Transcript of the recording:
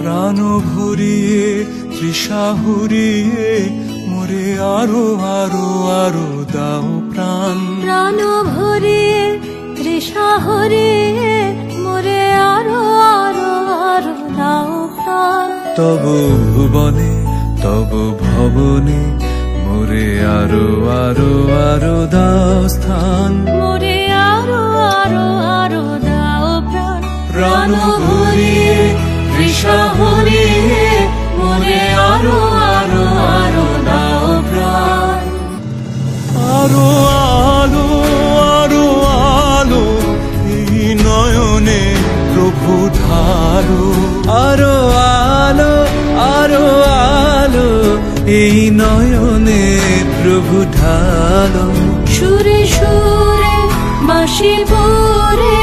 প্রাণ ভরিয়ে তৃষা হরিয়ে মোরে আরো আরো আরো দাও প্রাণ। প্রাণ ভরিয়ে তৃষা হরিয়ে মোরে আরো আরো আরো দাও প্রাণ। তব ভুবনে তব ভবনে মোরে আরো আরো আরো দাও স্থান। মোরে আরো আরো আরো দাও প্রাণ। প্রাণ ভরিয়ে তৃষা হরিয়ে মোরে আরো আরো আরো দাও প্রাণ। আরো আলো আরো আলো এই নয়নে প্রভু ঢালো। আরো আলো আরো আলো এই নয়নে প্রভু ঢালো। সুরে সুরে বাঁশি ভরে